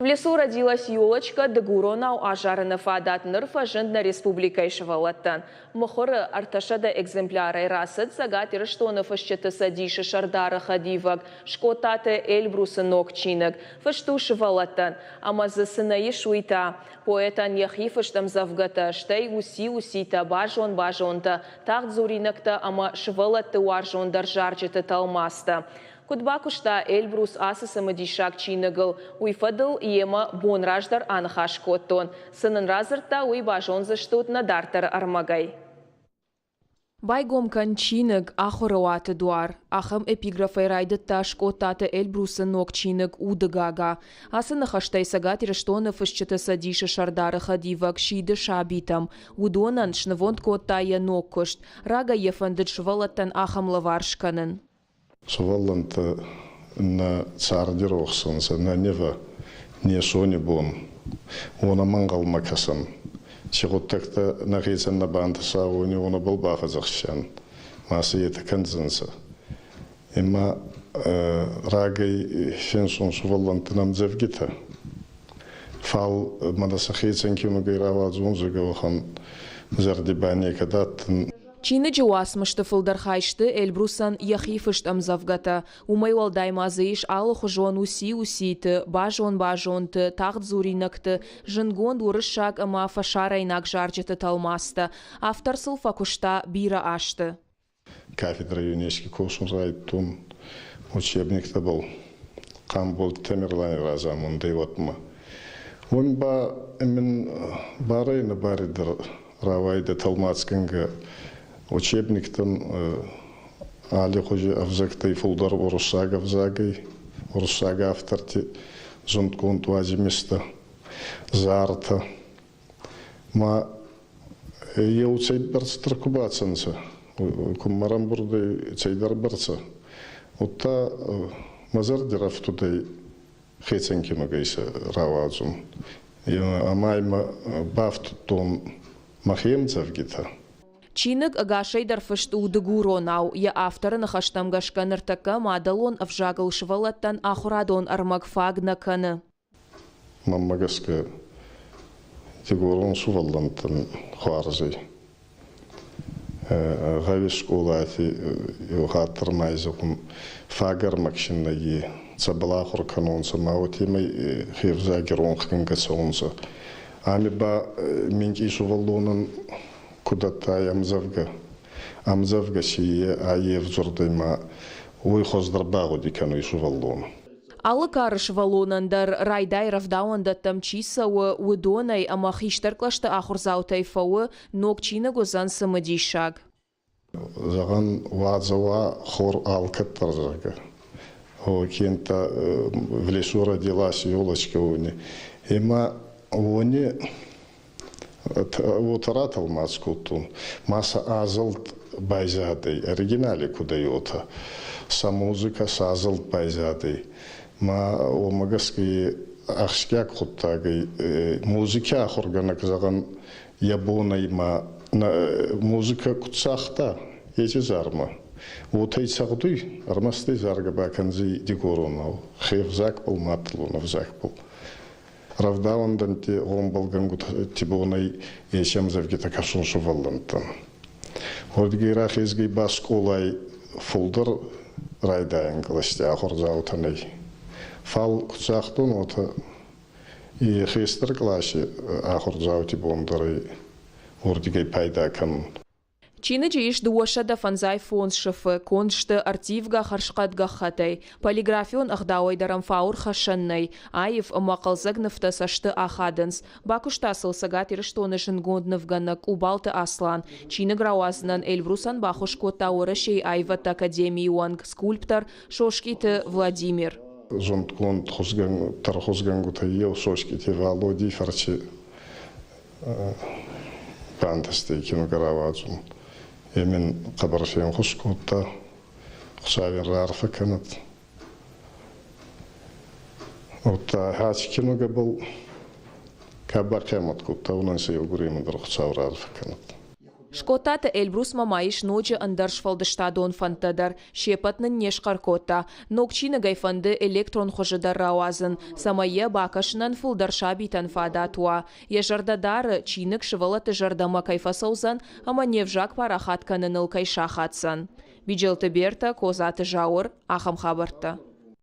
В лесу родилась елочка, дегуронау ажарыны фадатныр фажындна республикой шывалаттан. Мухоры арташада экземпляры расыд загат ирыштоны фашчыты садиши шардары хадивак, шкотаты эльбрусы нокчинок, фашту шывалаттан, амазы сынаи шуйта. Поэтан яхи фаштам завгата, штай уси-усита, бажон-бажонта, тағд зуринакта, ама шывалатты уаржон даржарчыты талмаста. Кудбакушта Эльбрус асысымы дишак чиныгыл, уйфадыл ема бонраждар анхаш коттон. Сынын разырта уй бажонзыштут надартар армагай. Байгомкан чинык ахорауаты дуар. Ахам эпиграфай райдытта шкоттаты Эльбрусы нок чинык удыгага. Асыны хаштай сагат ирештоны фышчыты садиши шардары хадивак шиды шабитам. Удонан шнывонт коттая нок кышт. Рага ефандыт швалаттан ахам лаваршканын. Швалланта на цардир оқсынса, на нева не сони бон. Она мангал макасан. Чиготтакта на хейсан на банда сауни она был бахазахшан. Масы ета канзанса. Има рагай фенсон швалланта нам завгита. Фал мадаса хейсан кину гайрава зунзуга вахан зардибани кадаттын. Чины джуасмышты фылдархайшты Эльбрусан яхифышт амзавгата. Умайвал даймазыиш алы хужон уси-уситы, бажон-бажонты, тағд зуринакты, жынгон урышак ама фашарайнак жарчыты талмасты. Автор сылфакушта бира ашты. Кафедра ЮНЕСКО курсын райттун учебникті был. Қам бол Темирлани разам, ондай отма. Он ба, мен барайны баридыр равайды талмацканға учебниктен али хожи авзактай фулдар урусага авзагай, урусага авторти зонткон туазимиста, зарта. Ма еу цейдбарц тракубацанца, куммарам бурдай цейдар барца. Отта мазардирав тудай хейценкину гайса равадзун. Амайма бафтутон махемцев гита. Чинык агашайдар фышт удыгуронау, я авторы нахаштамгашканыртака мадалон авжагал швалаттан ахурадон армагфагна каны. Маммагаска тигурон суваллантан хуарзай. Гавиш улати юхатыр майзакум фагар макшиннаги цабалахур канонса маутимай хирзагерон хкангасонса. Ами ба минки суваллонан куда-то амзавга сие аев зурдайма ой хоздарбагу дикану и суваллон. Алы карыш валонандар райдай равдауанда тамчисауы удонай ама хиштарклашты ахурзаутай фауы нокчина гозан самадишаг. Заган вадзава хор алкаттар зага. О кента в лесу родилась елочка уни. Има уни вот ратал маскутун. Маса азалт байзадей. Оригинали куда йота. Са музыка сазалт байзадей. Ма омагаски ахшкяк хуттагай музыка ахорганак заган ябонай ма музыка кутсахта эти зарма. Вот эти сагдуй армасты зарга баканзи дикоронау. Хевзак пол матлунов закпол. Равдавандан те омбалгангут тибонай ешем завгита кашун шуваллантан. Ордгирах изгей басколай фулдер райдаен галасти ахорзаутанай. Фал кутсахтун ота и хистер класси ахорзаути бондарай ордгей пайда кан. Чины джиш дуашада фанзай фонс шыфы, коншты артивга харшқадга хатай, полиграфион ахдауайдарам фаур хашаннай, айев мақалзагнывта сашты ахадынс, бакуштасыл сагат ирыштоны жынгонднывганак убалты аслан, чины грауазнан Эльбрусан бахушко таурашей айват академии уанг скульптор Шошкиты Владимир. Зонткон тархозгангу таел Шошкиты Володи фарчи пантасты киногаравадзун. Емен қабаршен хускутта хусавин рарфа канат. Отта хачкинуга был кабар кемат кутта унан сейл гуримдер хусав рарфа канат. Шкотата Эльбрус Мамаиш ночи андершфалды штадон фантадар, шепатнын нешкаркота, нокчина гайфанды электрон хожидар рауазын, самае бакашнан фулдарша битан фадатуа. Ежардадары чинык шывалаты жардама кайфасаузан, ама невжак парахатканын ылкай шахатсан. Биджелты берта, козаты жауыр, ахам хабарта.